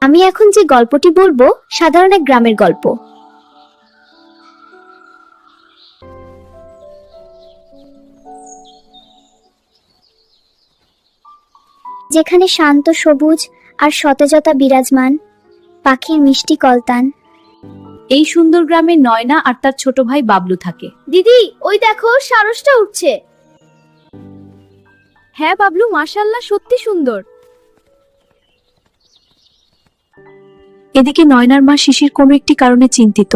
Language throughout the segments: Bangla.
আমি এখন যে গল্পটি বলবো সাধারণ এক গ্রামের গল্প। যেখানে শান্ত সবুজ আর সতেজতা বিরাজমান, পাখির মিষ্টি কলতান। এই সুন্দর গ্রামে নয়না আর তার ছোট ভাই বাবলু থাকে। দিদি, ওই দেখো সারসটা উঠছে। হ্যাঁ বাবলু, মাশাআল্লাহ, সত্যি সুন্দর। এদিকে নয়নার মা শিশির কোনো একটি কারণে চিন্তিত।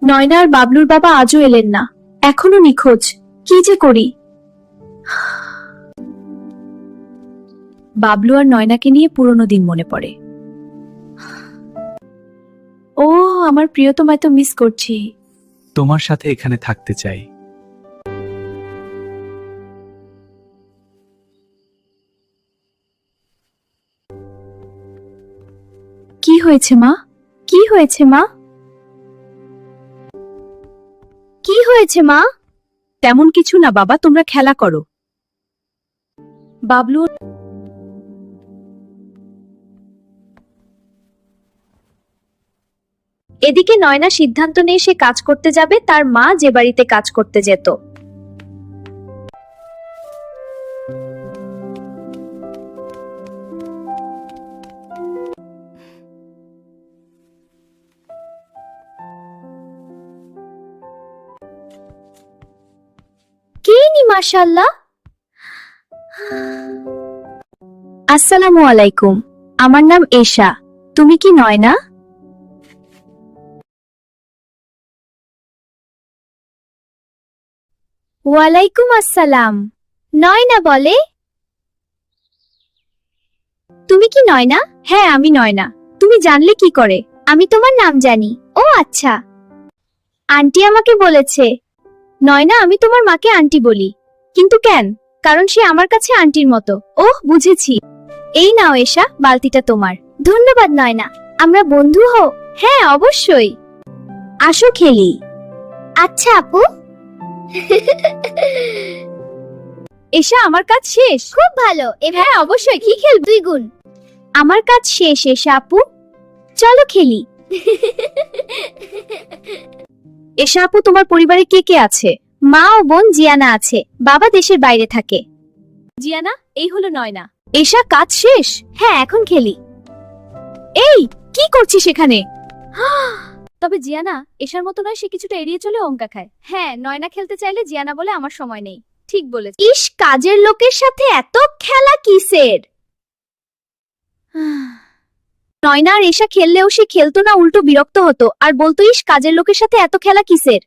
নয়না আর বাবলুর বাবা আজও এলেন না, এখনো নিখোঁজ। কি যে করি। বাবলু আর নয়নাকে নিয়ে পুরনো দিন মনে পড়ে। ও আমার প্রিয়তমায় তো মিস করছি। তোমার সাথে এখানে থাকতে চাই। কি হয়েছে মা? কি হয়েছে মা? কি হয়েছে মা? তেমন কিছু না বাবা, তোমরা খেলা করো। বাবলু এদিকে নয়না সিদ্ধান্ত নিয়ে সে কাজ করতে যাবে তার মা যে বাড়িতে কাজ করতে যেত। কে নি মাশাআল্লাহ। আসসালামু আলাইকুম, আমার নাম এশা। তুমি কি নয়না? ওয়ালাইকুম আসসালাম। নয়না বলে। তুমি কি নয়না? হ্যাঁ আমি নয়না। তুমি জানলে কি করে? আমি তোমার নাম জানি। ও আচ্ছা, আন্টি আমাকে বলেছে। নয়না, আমি তোমার মাকে আন্টি বলি। কিন্তু কেন? কারণ সে আমার কাছে আন্টির মতো। ওহ বুঝেছি। এই নাও এশা, বালতিটা তোমার। ধন্যবাদ নয়না। আমরা বন্ধু হও? হ্যাঁ অবশ্যই। আসো খেলি। আচ্ছা আপু। এশা, আমার কাজ শেষ। খুব ভালো। হ্যাঁ অবশ্যই, কি খেলবে? 2 গুণ। আমার কাজ শেষ এশা আপু, চলো খেলি। এশা আপু, তোমার পরিবারে কে কে আছে? মা ও বোন জিয়ানা আছে, বাবা দেশের বাইরে থাকে। জিয়ানা, এই হলো নয়না। এশা, কাজ শেষ? হ্যাঁ এখন খেলি। এই কি করছিস এখানে? তবে জিয়ানা এশার মতো নয়, সে কিছুটা এড়িয়ে চলে অঙ্কা খায়। হ্যাঁ, নয়না খেলতে চাইলে জিয়ানা বলে আমার সময় নেই। ঠিক বলেছ। ইস, কাজের লোকের সাথে এত খেলা কিসের? নয়না আর এশা খেললেও সে খেলতো না, উল্টো বিরক্ত হতো আর বলতো, ইস কাজের লোকের সাথে এত খেলা কিসের।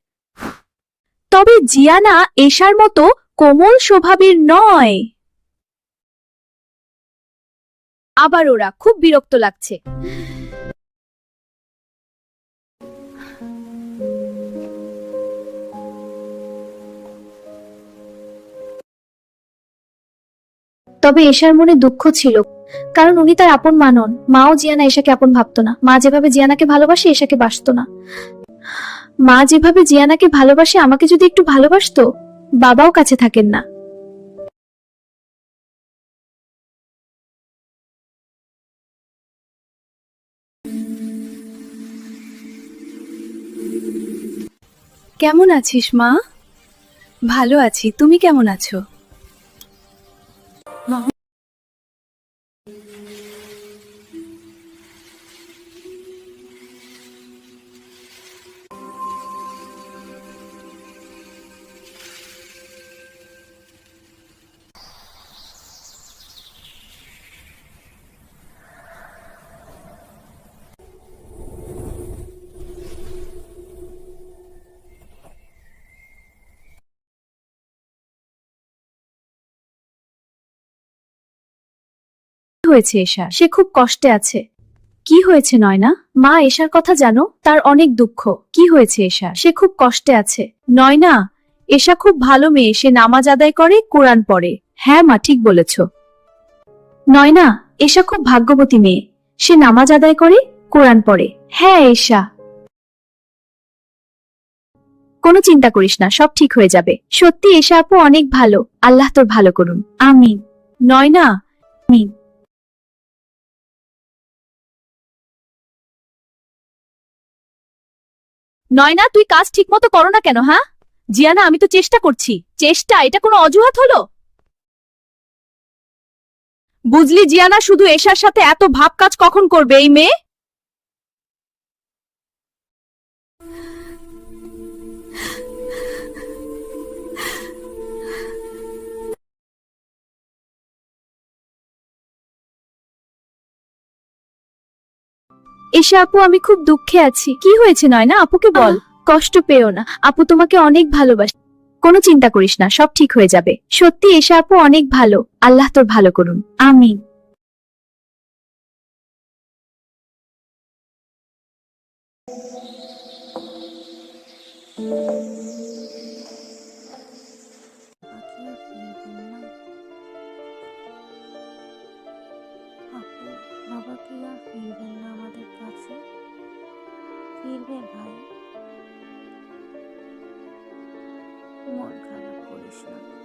তবে জিয়ানা এশার মতো কোমল স্বভাবের নয়। আবার ওরা খুব বিরক্ত লাগছে। তবে এশার মনে দুঃখ ছিল, কারণ উনি তার আপন মা নন। মাও জিয়ানা এশাকে আপন ভাবতো না। মা যেভাবে জিয়ানাকে ভালোবাসে এশাকে বাসতো না। মা যেভাবে জিয়ানাকে ভালোবাসে, আমাকে যদি একটু ভালোবাসতো, বাবাও কাছে থাকেন না। কেমন আছিস মা? ভালো আছি, তুমি কেমন আছো? হয়েছে এশা? সে খুব কষ্টে আছে। কি হয়েছে নয়না? মা এশার কথা জানো, তার অনেক দুঃখ। কি হয়েছে এশা? সে খুব কষ্টে আছে। নয়না, এশা খুব ভালো মেয়ে, সে নামাজ আদায় করে, কোরআন পড়ে। হ্যাঁ মা, ঠিক বলেছ। নয়না, এশা খুব ভাগ্যবতী মেয়ে, সে নামাজ আদায় করে, কোরআন পড়ে। হ্যাঁ এশা। কোনো চিন্তা করিস না, সব ঠিক হয়ে যাবে। সত্যি এশা আপু অনেক ভালো, আল্লাহ তোর ভালো করুন। আমিন। নয়না, আমিন। নয়না, তুই কাজ ঠিক মতো করো না কেন? হ্যাঁ জিয়ানা, আমি তো চেষ্টা করছি। চেষ্টা, এটা কোনো অজুহাত হলো? বুঝলি জিয়ানা, শুধু এশার সাথে এত ভাব কাজ কখন করবে এই মেয়ে? এশা আপু, আমি খুব দুঃখে আছি। কি হয়েছে নয়না? আপুকে বল। কষ্ট পেও না, আপু তোমাকে অনেক ভালোবাসে। কোনো চিন্তা করিস না, সব ঠিক হয়ে যাবে। সত্যি এশা আপু অনেক ভালো, আল্লাহ তোর ভালো করুন। আমিন। আপু, বাবা কি আর ফিরবেন না আমাদের কাছে? ফিরবে ভাই, মন খারাপ করিস না।